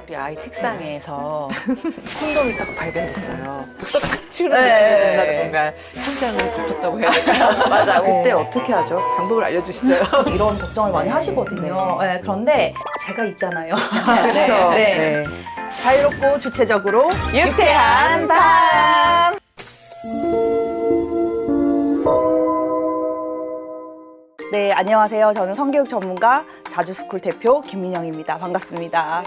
우리 아이 책상에서 콘돔이 딱 발견됐어요. 치우는 네. 게 뭔가 현장을 덮쳤다고 해야 될까요? 맞아. 그때 어떻게 하죠? 방법을 알려주시죠. 이런 걱정을 많이 하시거든요. 네, 그런데 제가 있잖아요. 그렇죠. 네. 자유롭고 주체적으로 유쾌한 밤. 네, 안녕하세요. 저는 성교육 전문가 자주스쿨 대표 김민영입니다. 반갑습니다.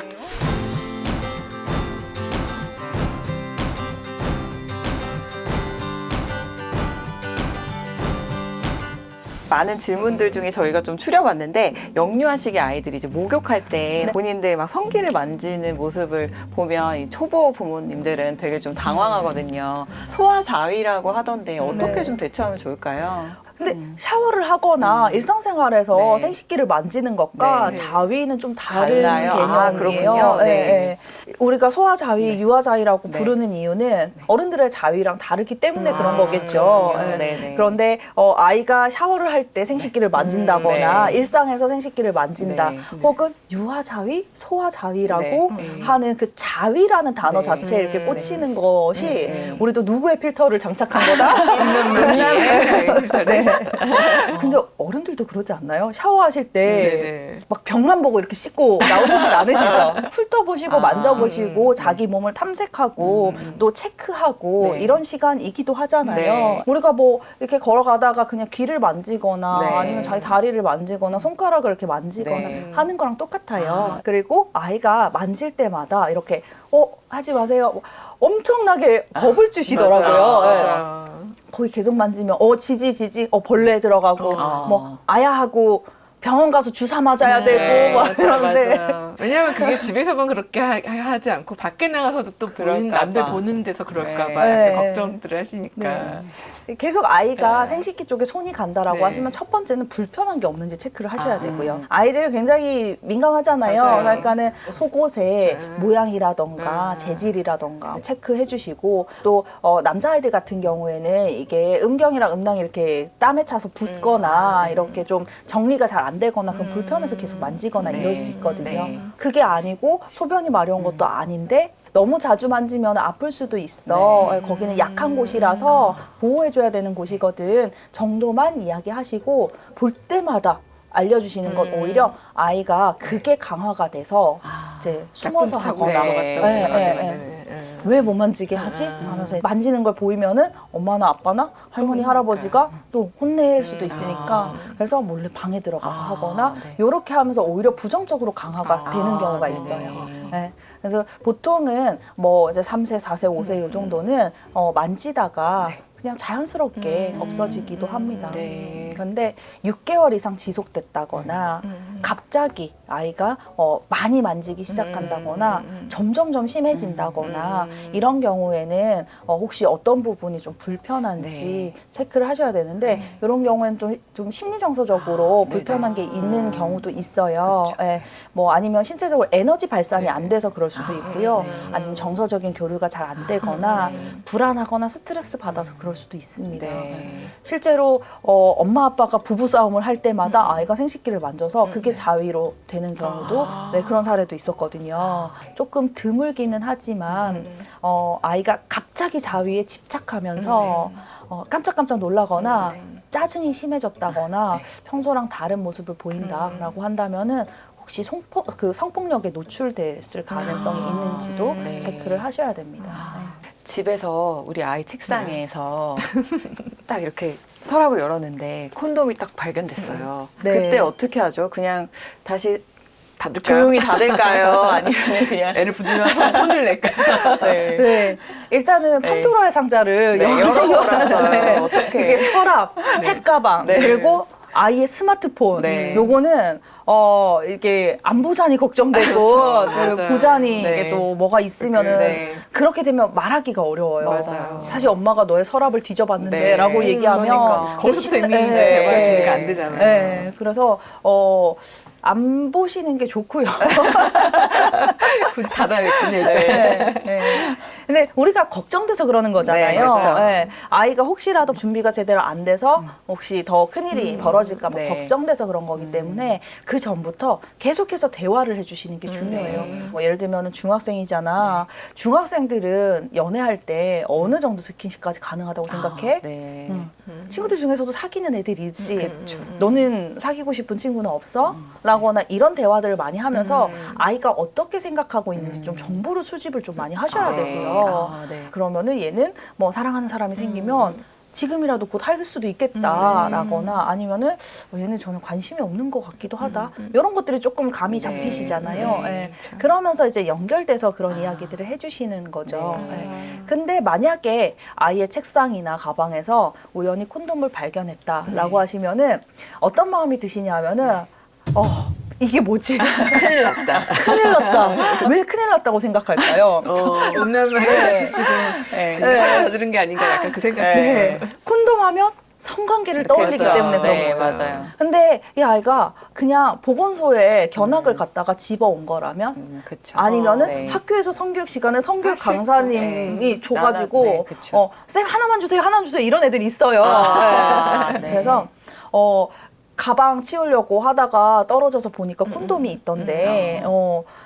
많은 질문들 중에 저희가 좀 추려봤는데 영유아 시기 아이들이 이제 목욕할 때 본인들 막 성기를 만지는 모습을 보면 이 초보 부모님들은 되게 좀 당황하거든요. 소아자위라고 하던데 어떻게 좀 대처하면 좋을까요? 근데 샤워를 하거나 일상생활에서 네. 생식기를 만지는 것과 네. 자위는 좀 다른 달라요? 아, 개념이에요. 그렇군요. 네. 네. 우리가 소아자위, 유아자위라고 네. 부르는 이유는 어른들의 자위랑 다르기 때문에 그런 거겠죠. 그렇군요. 네. 네네. 그런데 아이가 샤워를 할 때 생식기를 만진다거나 네. 일상에서 생식기를 만진다, 네. 혹은 유아자위, 소아자위라고 네. 하는 그 자위라는 단어 네. 자체에 이렇게 꽂히는 것이 우리도 누구의 필터를 장착한 거다? 네. 근데 어른들도 그러지 않나요? 샤워하실 때 막 벽만 보고 이렇게 씻고 나오시진 않으시죠? 훑어보시고 만져보시고 자기 몸을 탐색하고 또 체크하고 네. 이런 시간이기도 하잖아요. 네. 우리가 뭐 이렇게 걸어가다가 그냥 귀를 만지거나 네. 아니면 자기 다리를 만지거나 손가락을 이렇게 만지거나 네. 하는 거랑 똑같아요. 그리고 아이가 만질 때마다 이렇게 하지 마세요. 엄청나게 겁을 주시더라고요. 네. 맞아요. 거기 계속 만지면 지지 벌레 들어가고 뭐 아야하고 병원 가서 주사 맞아야 되고 막 이러는데 맞아요. 왜냐면 그게 집에서만 그렇게 하지 않고 밖에 나가서도 또 보는, 그럴까 남들 봐. 보는 데서 그럴까봐 네. 약간 걱정들을 하시니까. 계속 아이가 네. 생식기 쪽에 손이 간다라고 네. 하시면 첫 번째는 불편한 게 없는지 체크를 하셔야 되고요. 아이들 굉장히 민감하잖아요. 맞아요. 그러니까는 속옷의 모양이라던가 재질이라던가 체크해 주시고, 또 남자아이들 같은 경우에는 이게 음경이랑 음낭이 이렇게 땀에 차서 붓거나 이렇게 좀 정리가 잘 안 되거나 그럼 불편해서 계속 만지거나 이럴 수 있거든요. 네. 그게 아니고 소변이 마려운 것도 아닌데 너무 자주 만지면 아플 수도 있어. 거기는 약한 곳이라서 보호해줘야 되는 곳이거든 정도만 이야기하시고, 볼 때마다 알려주시는 건 오히려 아이가 그게 강화가 돼서 이제 숨어서 하거나 왜 못 만지게 하지? 하면서 만지는 걸 보이면은 엄마나 아빠나 할머니 할아버지가 또 혼낼 수도 있으니까 그래서 몰래 방에 들어가서 하거나 이렇게 하면서 오히려 부정적으로 강화가 되는 경우가 있어요. 네. 그래서 보통은 뭐 이제 3세, 4세, 5세 요 정도는 만지다가 그냥 자연스럽게 없어지기도 합니다. 네. 그런데 6개월 이상 지속됐다거나 갑자기 아이가 많이 만지기 시작한다거나 점점점 심해진다거나 이런 경우에는 혹시 어떤 부분이 좀 불편한지 체크를 하셔야 되는데, 이런 경우에는 좀 심리정서적으로 불편한 게 있는 경우도 있어요. 예, 뭐 아니면 신체적으로 에너지 발산이 안 돼서 그럴 수도 있고요. 아니면 정서적인 교류가 잘 안 되거나 불안하거나 스트레스 받아서 그럴 수도 있습니다. 실제로 엄마 아빠가 부부싸움을 할 때마다 아이가 생식기를 만져서 그게 자위로 되는 경우도 그런 사례도 있었거든요. 조금 드물기는 하지만 아이가 갑자기 자위에 집착하면서 깜짝깜짝 놀라거나 짜증이 심해졌다거나 평소랑 다른 모습을 보인다라고 한다면은 혹시 성폭력에 노출됐을 가능성이 있는지도 체크를 하셔야 됩니다. 집에서 우리 아이 책상에서 딱 이렇게 서랍을 열었는데 콘돔이 딱 발견됐어요. 네. 그때 어떻게 하죠? 그냥 다시 닫을까요? 조용히 닫을까요? 아니면 그냥 애를 부르면서 혼을 낼까요? 네. 일단은 판도라의 상자를 열어버렸어요. 어떻게? 이게 서랍, 책가방, 그리고 아이의 스마트폰. 요거는 이게 안보자니 걱정되고 맞아요. 보자니 이게 또 뭐가 있으면은 그렇게 되면 말하기가 어려워요. 맞아요. 사실 엄마가 너의 서랍을 뒤져봤는데 라고 얘기하면 그러니까. 거기서부터 이미 대화가 안 되잖아요. 네. 그래서 안 보시는 게 좋고요. 닫아야겠군요. 네. 근데 우리가 걱정돼서 그러는 거잖아요. 네, 그렇죠. 네. 아이가 혹시라도 준비가 제대로 안 돼서 혹시 더 큰일이 벌어질까 봐 네. 걱정돼서 그런 거기 때문에 그 전부터 계속해서 대화를 해주시는 게 중요해요. 뭐 예를 들면 중학생이잖아. 중학생들은 연애할 때 어느 정도 스킨십까지 가능하다고 생각해? 네. 친구들 중에서도 사귀는 애들이 있지. 너는 사귀고 싶은 친구는 없어? 라거나 이런 대화들을 많이 하면서 아이가 어떻게 생각하고 있는지 좀 정보를 수집을 좀 많이 하셔야 되고요. 네. 그러면은 얘는 뭐 사랑하는 사람이 생기면 지금이라도 곧 할 수도 있겠다라거나 아니면은 얘는 전혀 관심이 없는 것 같기도 하다. 이런 것들이 조금 감이 잡히시잖아요. 예. 그러면서 이제 연결돼서 그런 이야기들을 해주시는 거죠. 예. 근데 만약에 아이의 책상이나 가방에서 우연히 콘돔을 발견했다라고 하시면은 어떤 마음이 드시냐 하면은 이게 뭐지? 큰일 났다. 큰일 났다. 왜 큰일 났다고 생각할까요? 온난화가 지금 사라지는 게 아닌가 약간 그 생각이 네. 콘돔 하면 성관계를 떠올리기 그렇죠. 때문에 그런 네, 거죠. 맞아요. 근데 이 아이가 그냥 보건소에 견학을 갔다가 집어온 거라면 그쵸. 아니면은 네. 학교에서 성교육 시간에 성교육 아, 강사님이 네. 줘가지고 네, 그쵸. 쌤 하나만 주세요, 하나만 주세요 이런 애들이 있어요. 네. 네. 그래서 가방 치우려고 하다가 떨어져서 보니까 콘돔이 있던데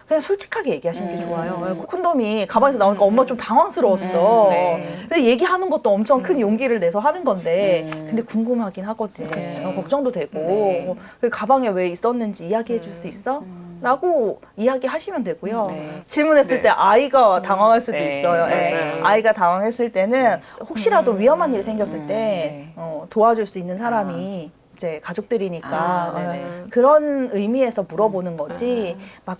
그냥 솔직하게 얘기하시는 게 좋아요. 콘돔이 가방에서 나오니까 엄마 좀 당황스러웠어. 네. 근데 얘기하는 것도 엄청 큰 용기를 내서 하는 건데 근데 궁금하긴 하거든. 걱정도 되고 네. 그 가방에 왜 있었는지 이야기해 줄 수 있어? 라고 이야기하시면 되고요. 네. 질문했을 네. 때 아이가 당황할 수도 네, 있어요. 예. 맞아요. 아이가 당황했을 때는 혹시라도 위험한 일이 생겼을 때 네. 도와줄 수 있는 사람이 이제 가족들이니까 네네. 그런 의미에서 물어보는 거지 막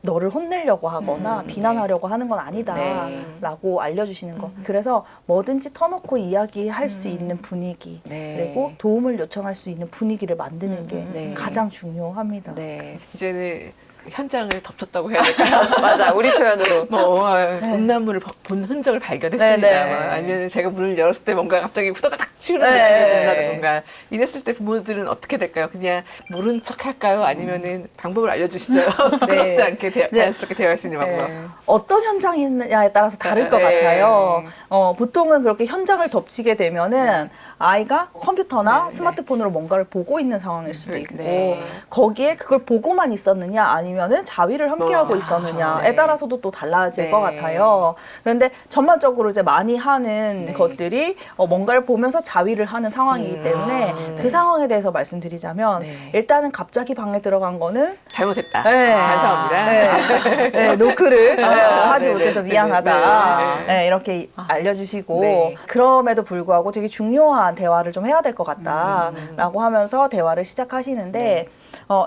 너를 혼내려고 하거나 비난하려고 하는 건 아니다라고 알려주시는 거. 그래서 뭐든지 터놓고 이야기할 수 있는 분위기 네. 그리고 도움을 요청할 수 있는 분위기를 만드는 게 네. 가장 중요합니다. 네. 이제는 현장을 덮쳤다고 해야 될까요? 맞아. 우리 표현으로. 뭐 음란물을 본 흔적을 발견했습니다. 네, 네. 뭐 아니면 제가 문을 열었을 때 뭔가 갑자기 후다닥 치우는 네. 느낌이 든다던가 이랬을 때 부모들은 어떻게 될까요? 그냥 모른 척 할까요? 아니면은 방법을 알려주시죠. 부끄럽지 않게 자연스럽게 대화할 수 있는 방법. 어떤 현장이냐에 따라서 다를 것 네. 같아요. 보통은 그렇게 현장을 덮치게 되면은 아이가 컴퓨터나 스마트폰으로 뭔가를 보고 있는 상황일 수도 있고 네. 거기에 그걸 보고만 있었느냐 아니면은 자위를 함께 하고 있었느냐에 네. 따라서도 또 달라질 네. 것 같아요. 그런데 전반적으로 이제 많이 하는 네. 것들이 뭔가를 보면서 자위를 하는 상황이기 때문에 그 상황에 대해서 말씀드리자면 네. 일단은 갑자기 방에 들어간 거는 잘못했다. 네. 반성합니다. 네, 노크를 하지 네네. 못해서 미안하다. 네네. 네, 이렇게 알려주시고 네. 그럼에도 불구하고 되게 중요한 대화를 좀 해야 될 것 같다라고 하면서 대화를 시작하시는데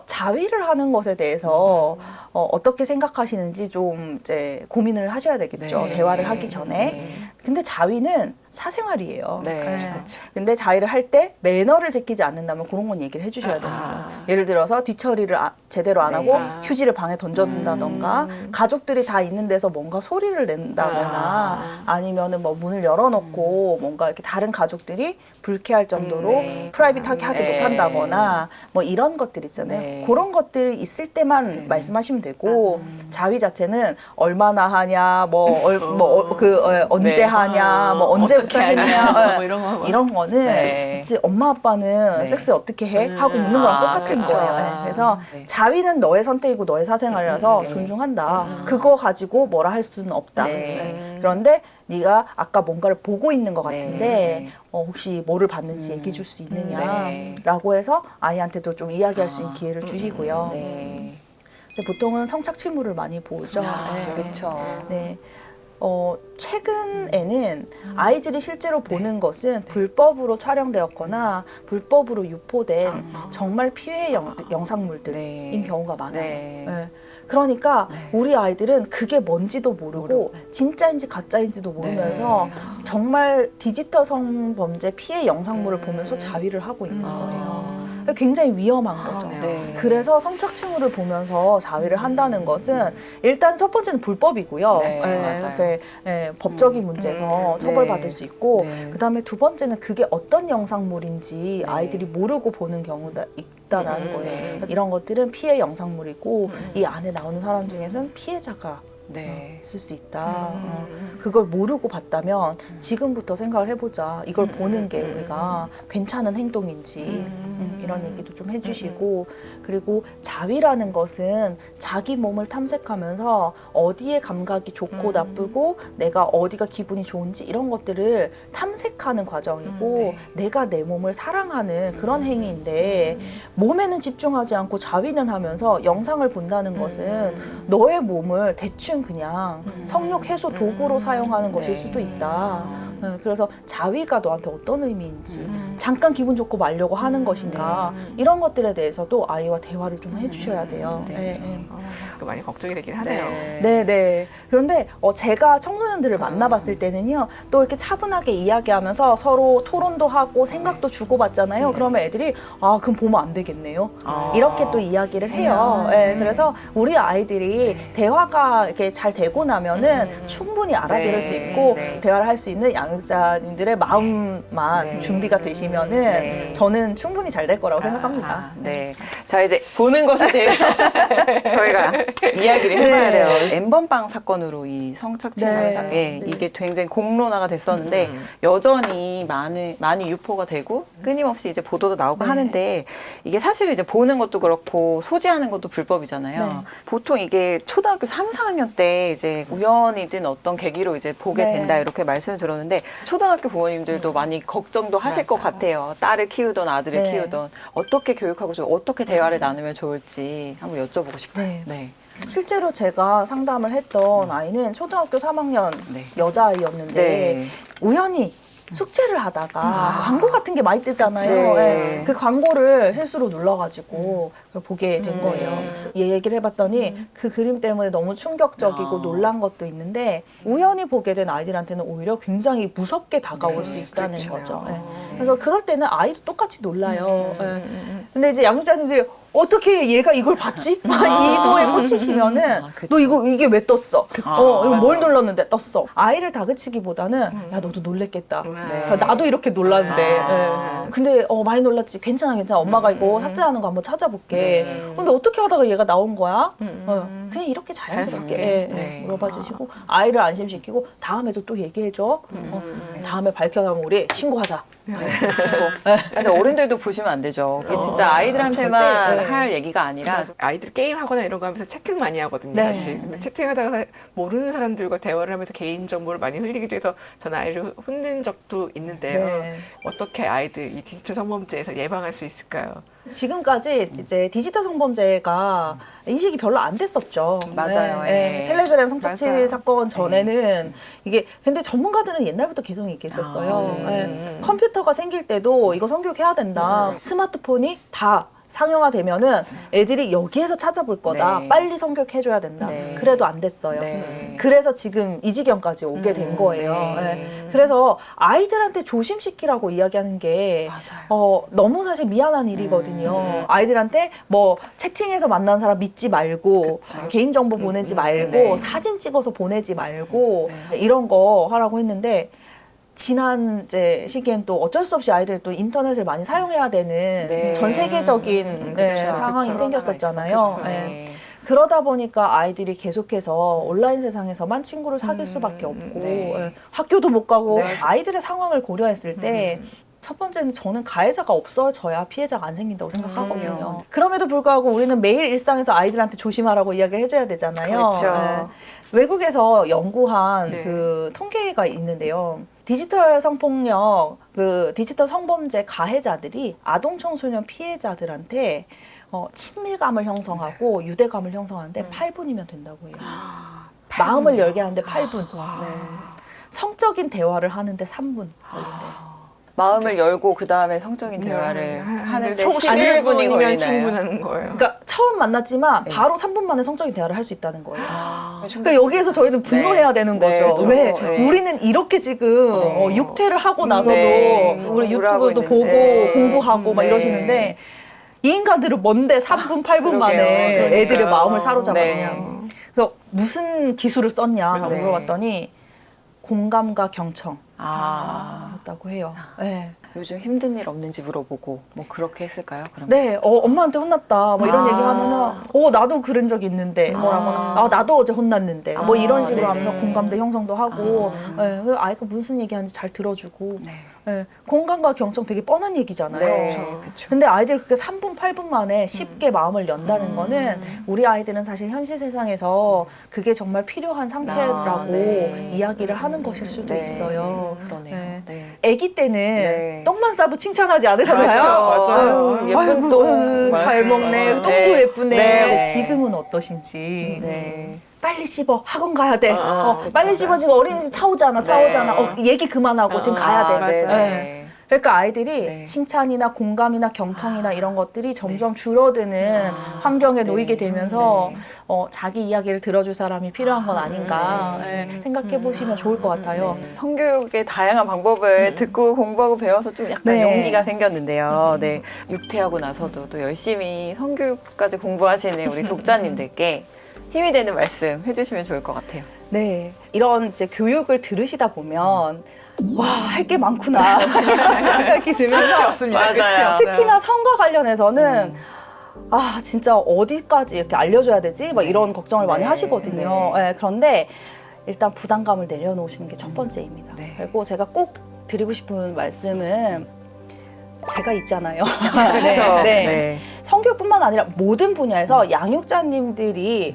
자위를 하는 것에 대해서 어떻게 생각하시는지 좀 이제 고민을 하셔야 되겠죠. 네. 대화를 하기 전에. 네. 근데 자위는 사생활이에요. 네, 네. 그렇죠. 근데 자위를 할 때 매너를 지키지 않는다면 그런 건 얘기를 해주셔야 되는 거예요. 예를 들어서 뒤처리를 제대로 안 하고 휴지를 방에 던져둔다던가 가족들이 다 있는 데서 뭔가 소리를 낸다거나 아니면은 뭐 문을 열어놓고 뭔가 이렇게 다른 가족들이 불쾌할 정도로 네. 프라이빗하게 하지 네. 못한다거나 뭐 이런 것들 있잖아요. 네. 그런 것들 있을 때만 말씀하시면 되고 자위 자체는 얼마나 하냐, 언제 네. 하냐, 뭐 언제부터 어떻게 하냐, 했냐, 뭐 이런 거. 이런 거는 네. 그치, 엄마 아빠는 네. 섹스 어떻게 해? 하고 묻는 거랑 똑같은 그렇죠. 거예요. 네. 그래서 네. 자위는 너의 선택이고 너의 사생활이라서 네. 존중한다. 그거 가지고 뭐라 할 수는 없다. 네. 네. 그런데 네가 아까 뭔가를 보고 있는 것 같은데 네. 혹시 뭐를 봤는지 얘기해 줄 수 네. 있느냐라고 해서 아이한테도 좀 이야기할 수 있는 기회를 주시고요. 네. 근데 보통은 성착취물을 많이 보죠. 네. 그렇죠. 네. 최근에는 아이들이 실제로 보는 것은 불법으로 촬영되었거나 불법으로 유포된 정말 피해 영상물들인 네. 경우가 많아요. 네. 네. 그러니까 우리 아이들은 그게 뭔지도 모르고 진짜인지 가짜인지도 모르면서 정말 디지털 성범죄 피해 영상물을 보면서 자위를 하고 있는 거예요. 굉장히 위험한 거죠. 네. 그래서 성착취물을 보면서 자위를 한다는 것은 일단 첫 번째는 불법이고요. 네, 맞아요. 법적인 문제에서 처벌받을 네. 수 있고 네. 그다음에 두 번째는 그게 어떤 영상물인지 아이들이 모르고 보는 경우가 있다라는 거예요. 네. 이런 것들은 피해 영상물이고 이 안에 나오는 사람 중에서는 피해자가 네. 있을 수 있다. 그걸 모르고 봤다면 지금부터 생각을 해보자. 이걸 보는 게 우리가 괜찮은 행동인지 이런 얘기도 좀 해주시고 그리고 자위라는 것은 자기 몸을 탐색하면서 어디에 감각이 좋고 나쁘고 내가 어디가 기분이 좋은지 이런 것들을 탐색하는 과정이고 네. 내가 내 몸을 사랑하는 그런 행위인데 몸에는 집중하지 않고 자위는 하면서 영상을 본다는 것은 너의 몸을 대충 그냥 성욕 해소 도구로 사용하는 것일 네. 수도 있다. 그래서 자위가 너한테 어떤 의미인지 잠깐 기분 좋고 말려고 하는 것인가 이런 것들에 대해서도 아이와 대화를 좀 해주셔야 돼요. 네. 네, 네. 많이 걱정이 되긴 하네요. 네, 네. 그런데 제가 청소년들을 만나봤을 때는요, 또 이렇게 차분하게 이야기하면서 서로 토론도 하고 생각도 주고받잖아요. 그러면 애들이 그럼 보면 안 되겠네요. 이렇게 또 이야기를 해요. 네, 그래서 우리 아이들이 대화가 이렇게 잘 되고 나면은 충분히 알아들을 수 있고 대화를 할 수 있는 양육자님들의 마음만 준비가 되시면은 저는 충분히 잘 될 거라고 생각합니다. 네. 자, 이제 보는 것에 대해서 저희가 이야기를 해봐야 돼요. N번방 사건으로 이 성착취 사건, 이게 굉장히 공론화가 됐었는데 여전히 많이 유포가 되고 끊임없이 이제 보도도 나오고 하는데 이게 사실 이제 보는 것도 그렇고 소지하는 것도 불법이잖아요. 네. 보통 이게 초등학교 3, 4학년 때 이제 우연이든 어떤 계기로 이제 보게 된다 이렇게 말씀을 들었는데 초등학교 부모님들도 많이 걱정도 하실 것 같아요. 딸을 키우던 아들을 키우던 어떻게 교육하고 어떻게 대화를 나누면 좋을지 한번 여쭤보고 싶어요. 네. 실제로 제가 상담을 했던 아이는 초등학교 3학년 네. 여자아이였는데 네. 우연히 숙제를 하다가 광고 같은 게 많이 뜨잖아요. 네. 네. 그 광고를 실수로 눌러가지고 그걸 보게 된 거예요. 얘기를 해봤더니 그 그림 때문에 너무 충격적이고 놀란 것도 있는데 우연히 보게 된 아이들한테는 오히려 굉장히 무섭게 다가올 수 있다는 거죠. 네. 그래서 그럴 때는 아이도 똑같이 놀라요. 네. 근데 이제 양육자님들이 어떻게 얘가 이걸 봤지? 이거에 꽂히시면은 너 이게 왜 떴어? 이거 뭘 눌렀는데 떴어? 아이를 다그치기보다는 야 너도 놀랬겠다. 야, 나도 이렇게 놀랐는데. 예. 근데 많이 놀랐지. 괜찮아. 엄마가 이거 삭제하는 거 한번 찾아볼게. 근데 어떻게 하다가 얘가 나온 거야? 그냥 이렇게 자연스럽게 물어봐 주시고 아이를 안심시키고 다음에도 또 얘기해줘. 다음에 밝혀나면 우리 신고하자. 근데 어른들도 보시면 안 되죠. 이게 진짜 아이들한테만 할 얘기가 아니라 아이들 게임하거나 이런 거 하면서 채팅 많이 하거든요. 네. 사실. 근데 채팅하다가 모르는 사람들과 대화를 하면서 개인정보를 많이 흘리기도 해서 저는 아이를 혼낸 적도 있는데요. 네. 어떻게 아이들 이 디지털 성범죄에서 예방할 수 있을까요? 지금까지 이제 디지털 성범죄가 인식이 별로 안 됐었죠. 맞아요. 예. 텔레그램 성착취 맞아요. 사건 전에는 이게 근데 전문가들은 옛날부터 계속 얘기했었어요. 컴퓨터가 생길 때도 이거 성교육해야 된다. 스마트폰이 다 상용화되면은 애들이 여기에서 찾아볼 거다. 네. 빨리 성교육해줘야 된다. 네. 그래도 안 됐어요. 네. 그래서 지금 이 지경까지 오게 된 거예요. 그래서 아이들한테 조심시키라고 이야기하는 게 너무 사실 미안한 일이거든요. 아이들한테 뭐 채팅에서 만난 사람 믿지 말고 개인정보 보내지 말고 사진 찍어서 보내지 말고 이런 거 하라고 했는데 지난 이제 시기엔 또 어쩔 수 없이 아이들이 또 인터넷을 많이 사용해야 되는 전 세계적인 상황이 생겼었잖아요. 그러다 보니까 아이들이 계속해서 온라인 세상에서만 친구를 사귈 수밖에 없고 학교도 못 가고 아이들의 상황을 고려했을 때 첫 번째는 저는 가해자가 없어져야 피해자가 안 생긴다고 생각하거든요. 그럼에도 불구하고 우리는 매일 일상에서 아이들한테 조심하라고 이야기를 해줘야 되잖아요. 그렇죠. 외국에서 연구한 그 통계가 있는데요. 디지털 성폭력, 그 디지털 성범죄 가해자들이 아동 청소년 피해자들한테 친밀감을 형성하고 유대감을 형성하는데 8분이면 된다고 해요. 마음을 열게 하는데 8분. 성적인 대화를 하는데 3분 걸린대요. 마음을 열고 그 다음에 성적인 대화를 하는데 총 11분이 11분이면 걸리나요? 충분한 거예요. 그러니까 처음 만났지만 바로 3분 만에 성적인 대화를 할 수 있다는 거예요. 그러니까 여기에서 저희는 분노해야 되는 거죠. 왜? 우리는 이렇게 지금 육퇴를 하고 나서도 우리 유튜브도 보고 공부하고 막 이러시는데 이 인간들은 뭔데 3분, 8분 만에 애들의 마음을 사로잡았냐. 그래서 무슨 기술을 썼냐 물어봤더니 공감과 경청. 였다고 해요. 네. 요즘 힘든 일 없는지 물어보고 뭐 그렇게 했을까요? 그러면? 네, 엄마한테 혼났다. 뭐 이런 얘기하면은, 나도 그런 적 있는데, 뭐라거나, 나도 어제 혼났는데, 뭐 이런 식으로 네네. 하면서 공감대 형성도 하고, 그 아이가 무슨 얘기하는지 잘 들어주고, 네. 공감과 경청 되게 뻔한 얘기잖아요. 네. 그렇죠. 근데 아이들이 그렇게 3분, 8분 만에 쉽게 마음을 연다는 거는 우리 아이들은 사실 현실 세상에서 그게 정말 필요한 상태라고 네. 이야기를 하는 것일 수도 네. 있어요. 그러네요. 네. 네. 아기 때는 네. 떡만 싸도 칭찬하지 않으셨나요? 맞아요. 아유, 예쁜 똥. 잘 먹네. 맞아요. 똥도 네. 예쁘네. 네. 지금은 어떠신지. 네. 빨리 씹어. 학원 가야 돼. 그쵸. 빨리 씹어. 지금 어린이집 차 오잖아. 얘기 그만하고 지금 가야 돼. 맞아요. 네. 그러니까 아이들이 네. 칭찬이나 공감이나 경청이나 이런 것들이 점점 줄어드는 환경에 놓이게 되면서 네. 자기 이야기를 들어줄 사람이 필요한 건 아닌가 생각해 보시면 좋을 것 같아요. 성교육의 다양한 방법을 듣고 공부하고 배워서 좀 약간 네. 용기가 생겼는데요. 네. 육퇴하고 나서도 또 열심히 성교육까지 공부하시는 우리 독자님들께 힘이 되는 말씀 해주시면 좋을 것 같아요. 네, 이런 이제 교육을 들으시다 보면 와, 할 게 많구나 생각이 끝이 들면서 없습니다. 끝이 맞아요. 없어요. 특히나 성과 관련해서는 진짜 어디까지 이렇게 알려줘야 되지? 막 이런 걱정을 많이 네. 하시거든요. 네. 네, 그런데 일단 부담감을 내려놓으시는 게 첫 번째입니다. 네. 그리고 제가 꼭 드리고 싶은 말씀은 제가 있잖아요. 그렇죠. 네. 성교육뿐만 아니라 모든 분야에서 양육자님들이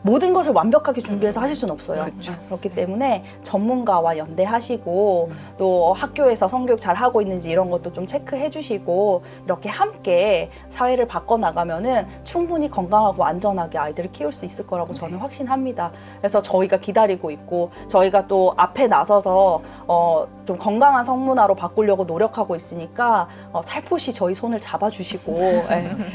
모든 것을 완벽하게 준비해서 하실 수는 없어요. 그렇죠. 그렇기 때문에 전문가와 연대하시고 또 학교에서 성교육 잘 하고 있는지 이런 것도 좀 체크해 주시고 이렇게 함께 사회를 바꿔나가면은 충분히 건강하고 안전하게 아이들을 키울 수 있을 거라고 저는 확신합니다. 그래서 저희가 기다리고 있고 저희가 또 앞에 나서서 좀 건강한 성문화로 바꾸려고 노력하고 있으니까 살포시 저희 손을 잡아주시고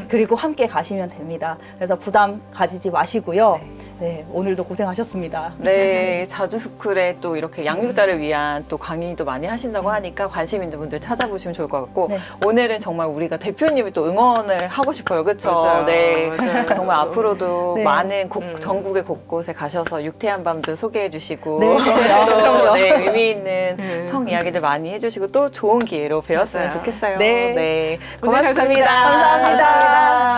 그리고 함께 가시면 됩니다. 그래서 부담 가지지 마시고요. 네, 오늘도 고생하셨습니다. 네, 자주스쿨에 또 이렇게 양육자를 위한 또 강의도 많이 하신다고 하니까 관심 있는 분들 찾아보시면 좋을 것 같고 네. 오늘은 정말 우리가 대표님이 또 응원을 하고 싶어요, 그렇죠? 맞아요. 네, 맞아요. 정말 앞으로도 네. 많은 전국의 곳곳에 가셔서 육태한 밤도 소개해주시고 네, 또 그럼요. 네, 의미 있는 성 이야기들 많이 해주시고 또 좋은 기회로 배웠으면 맞아요. 좋겠어요. 네. 네, 오늘 고맙습니다. 감사합니다. 감사합니다.